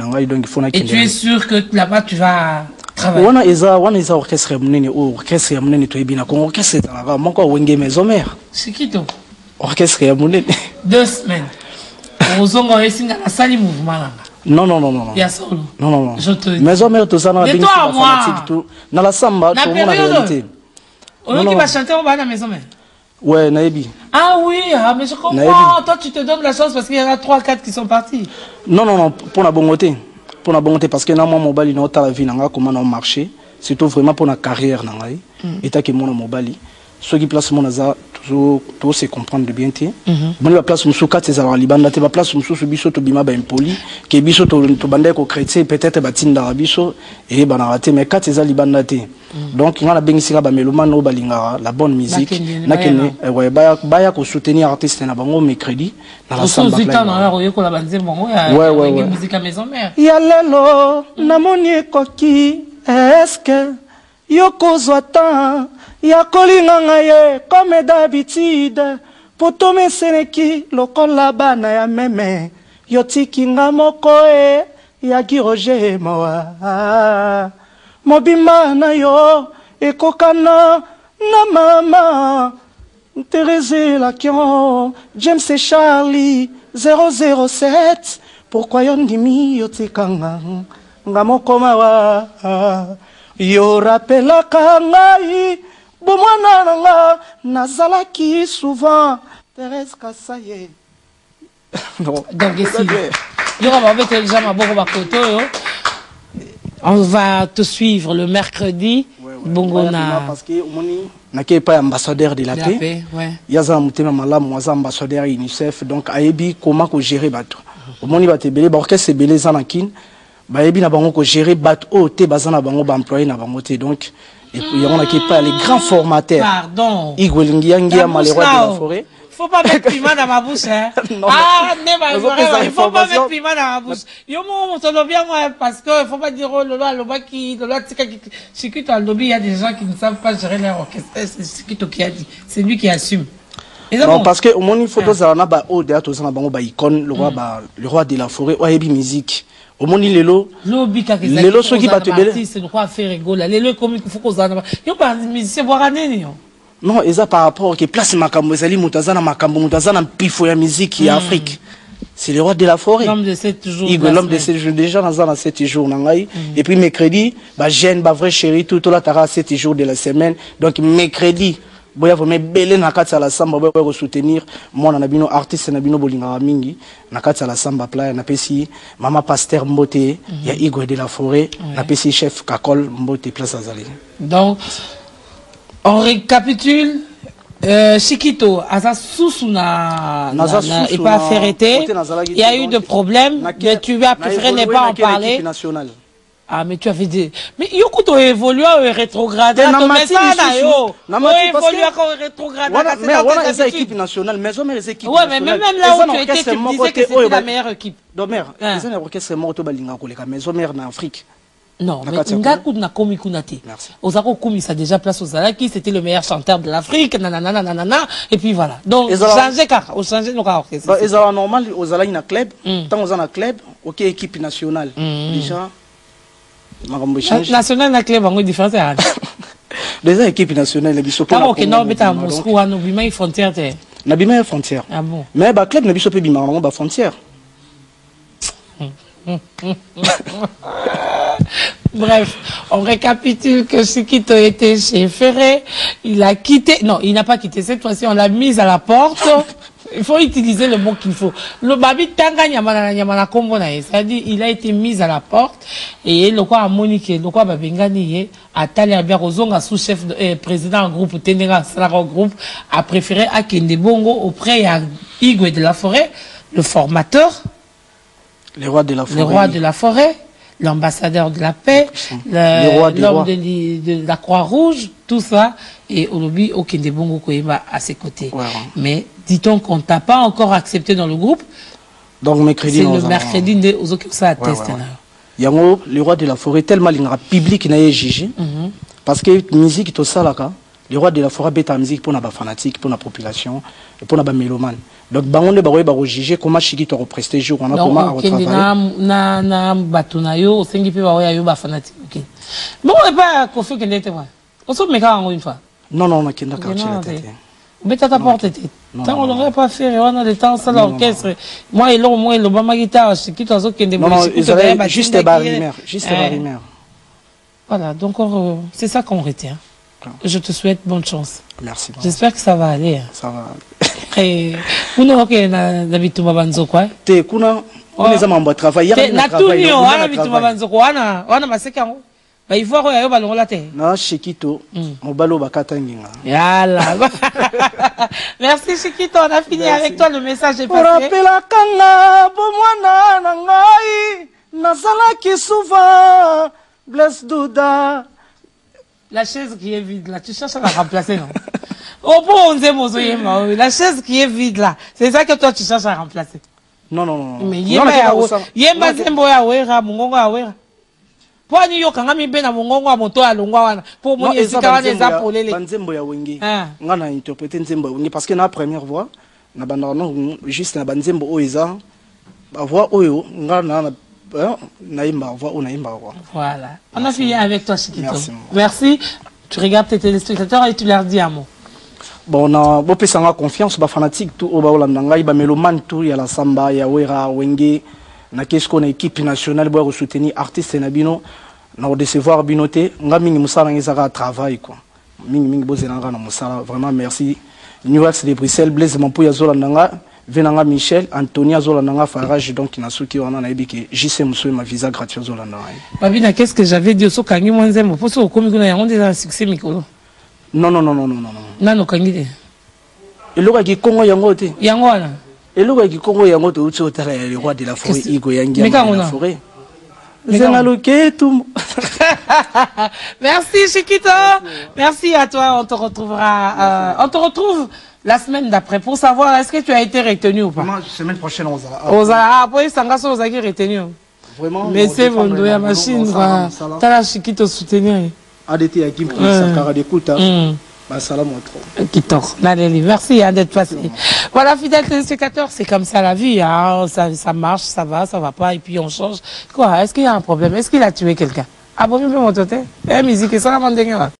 donc il faut et tu es sûr que là-bas tu vas travailler? Wana eza orchestre munene orchestre munene to ebina ko orchestre la moko wenge maison mère. C'est qui toi? Orchestre munene. 2 semaines. Ozonga esinga na sali mouvement là. Non. Ya solo. Non. Je te maison mère to ça na bingi fanatique tout. Na la samba to mona réalité. On qui va chanter au bas de la maison mère. Ouais, Naïbi. Ah oui, mais je comprends. Toi, tu te donnes la chance parce qu'il y en a 3-4 qui sont partis. Non, pour la bonté. Pour la bonté, parce que dans mon mobile, il y a la vie, comment on marché. Surtout vraiment pour la carrière. Et tant que mon mobile, ceux qui placent mon hasard, toujours se comprendre de bien. Bon, il va place mon soukat, c'est à Liban, il va place mon sous biso to bima ba impoli, que biso to bandé ko chrétien, peut-être batin d'arabiso, et banarate, mais 4 c'est à Liban naté. Donc, il y a la bengisira ba melomano balingara, la bonne musique. Nakene, ouais, baya ko soutenir artiste na bango mercredi, dans la salle. Ouais. Musique à maison mère. Ya lelo, namoni koki, est-ce que yoko zoatan, ya kolinga ngaye, comme d'habitude, poto meseneki, lokola bana ya meme, yotiki nga moko ya giroje moa. Mobima na yo, ekokana na mama, Thérèse Lakion, James et Charlie, 007, pourquoi yon dimi yotikanga, nga moko mawa, yo rappelaka ngai, bomwana nanga, nazalaki souvent, Thérèse Kassaye. Donc ici, on va te suivre le mercredi. Bongona. Parce que on pas ambassadeur de la paix. Il y a un ambassadeur UNICEF. Donc Aebi comment gérer bateau. Au moment va te belé, orchestre c'est belé zanakin. Aebi na bango gérer bateau. Te bazana bango employé na bango te donc. Et puis il y a pas les grands formateurs. Pardon. Igwelingiangia malheureux de la forêt. Faut pas mettre piment dans ma bouche, hein. Non, ah, il faut pas mettre piment dans ma bouche. Yo, mon, on bien, moi, parce que, il faut pas dire, oh, le loi qui, le loi, c'est qui, dans le lobby, il y a des gens qui ne savent pas gérer leur orchestre. C'est qui a dit. C'est lui qui assume. Non, parce que, au moins, il faut que ça na ba, oh, derrière, tout ça, na bango, ba, icône, le roi de la forêt, ouais, bi musique. Au moins, il est là. Lobby, le ceux qui battent belé. C'est le roi faire rigoler. Les comme il faut qu'on s'en yo, pas, musicien, voir un nez, non, et ça par rapport que place Makambo, Zali Moutazana Makambo, Moutazana pifo ya musique et Afrique. C'est le roi de la forêt. L'homme de 7 jours. L'homme de 7 jours, déjà dans 7 jours. Et puis mercredi, bah, jeune, bah, vrai chéri, tout là, t'as 7 jours de la semaine. Donc mercredi, boya vous mettez belé na kati la samba, boya soutenir. Moi, on a bino artiste, na bino bolinga mingi, na kati la samba playa, na pesi, Mama Pasteur Mbote, il y a Igwe de la forêt, na pesi chef Kakol Mbote, place Azali. Donc, on récapitule. Chiquito, Azasousuna n'est pas ferreté. Il y a eu des problèmes, mais tu as préféré ne pas en parler. Ah, mais tu avais dit. Mais Yokuto évolue au rétrogradé. Non, mais ça, yo. Évolue encore rétrogradé. Mais on a une équipe nationale. Mais on a une équipe nationale. Ouais, mais même là où tu étais, tu disais que c'était la meilleure équipe. Donc, mère, les orchestres morts au Balinga, mais on est en Afrique. Non, mais Ngakou n'a komi kunati. Ozako Koumi, ça a déjà place aux Alaki, c'était le meilleur chanteur de l'Afrique, nanana, et puis voilà. Donc, changer car, on change nos orchestres. Et ça, normal, aux Alaki na club, tant aux Alaki club, ok, équipe nationale. Déjà, nationale na club, on est différent. Déjà, équipe nationale, les bisous. Ah, ok, non, mais à Moscou, à Nobima, il frontière. Nabima, il frontière. Ah bon? Mais, bah, club, Nabima, il bima, on va frontière. Bref, on récapitule que Chiquito était chez Ferré, il a quitté, non, il n'a pas quitté, cette fois-ci on l'a mise à la porte, il faut utiliser le mot qu'il faut. Le babi tanga nyamana kombo na, c'est-à-dire il a été mis à la porte, et le quoi a Monique, le quoi babengani, a Talia Rozonga, sous-chef, président en groupe, Tenera Sarao groupe, a préféré Akende Bongo auprès à Igwe de la Forêt, le formateur, le roi de la forêt, l'ambassadeur de la paix, l'homme de la Croix-Rouge, tout ça, et Olobi Okende Bongo Koyeba à ses côtés. Ouais. Mais dit-on qu'on t'a pas encore accepté dans le groupe. Donc mercredi, c'est le mercredi de ça atteste. Le roi de la forêt tellement il public n'a jugé parce que musique tout ça là les rois de la forêt bêta musique pour la fanatique, pour la population et pour la mélomane. Donc bangonde ba ba juger comment Chiquito represter jour on a comment retravailler. Na batunayo osengi pe ba yo ba fanatique. Bon et pas qu'on fait que n'était pas. On se met quand une fois. Non non, on a kenda quartier la tête. Mais t'as ta porte tête. Tant on l'aurait pas fait, on a des temps ça l'orchestre. Moi et le bama guitare, Chiquito zo kende. Non non, juste barimer, juste barimer. Voilà, donc c'est ça qu'on retient. Je te souhaite bonne chance. Merci. J'espère que ça va aller. Ça va. Et vous n'avez pas d'habitude banzo quoi? Te kuna on les a membre travailler. Na tuni on a d'habitude banzo quoi? On a maseka ngo. Ba il faut yo balongo la te. Na Chiquito, mobalo bakata nginga. Yalla. Merci Chiquito, on a fini avec toi, le message est passé. Pour rappeler kanga bo mwana na ngai nazala ki souvent bless Douda. La chaise qui est vide là, tu cherches à la remplacer, non? Oh, bon, la chaise qui est vide là, c'est ça que toi tu cherches à remplacer. Non, non, non. Mais yemba zembo ya wera, mungongo ya wera. Pour ni yo kanga mi bena mungongo ya moto ya longwa wana. Pour moi esika wana eza polele. Banzembo ya wengi. Nga na interpréter nzembo ya wengi parce que na première voix, na banda non juste na banzembo o eza ba voix oyo nga na voilà. On a fini avec toi, Chiquito. Merci. Merci. Tu regardes tes téléspectateurs et tu leur dis un mot. Bon, on a beaucoup de confiance, ba fanatique tout au Baolandanga, ba mélomane tout, il y a la samba, il y a Wera, Wenge, na qu'est-ce qu'on a équipe nationale pour soutenir artistes nabino, na recevoir binoté, nga mingi musala ngezaka travail quoi. Mingi bozenanga na musala, vraiment merci. New York de Bruxelles, Blaise Mampo Zolandanga. Venanga Michel, Antonia Zolananga Farage, donc il a souki on a ébiqué. J'sais monsieur ma visa gratuit Zolandanga. Babina, qu'est-ce que j'avais dit au Sokangi Mwanzem, pour ce comme nous avons déjà un succès Mikolo. Non non non non non non. Non non Kangi. Et le qui Congo yangote. Yangoana. Et le qui Congo yangote au totala le roi de la forêt Igo Yangi de la forêt. Merci Chiquito. Merci à toi, on te retrouvera on te retrouve la semaine d'après pour savoir est-ce que tu as été retenu ou pas. La semaine prochaine on après Sangaso vous avez retenu. Vraiment. Mais c'est bon, il y a machine t'as la Chiquito soutenir. ADT à Kim Sakara d'écoute. Salam merci d'être passé. Voilà, fidèles téléspectateurs, c'est comme ça la vie. Hein. Ça marche, ça va pas, et puis on change. Quoi? Est-ce qu'il y a un problème? Est-ce qu'il a tué quelqu'un? Ah bon, je peux m'entendre? Eh, musique, ça la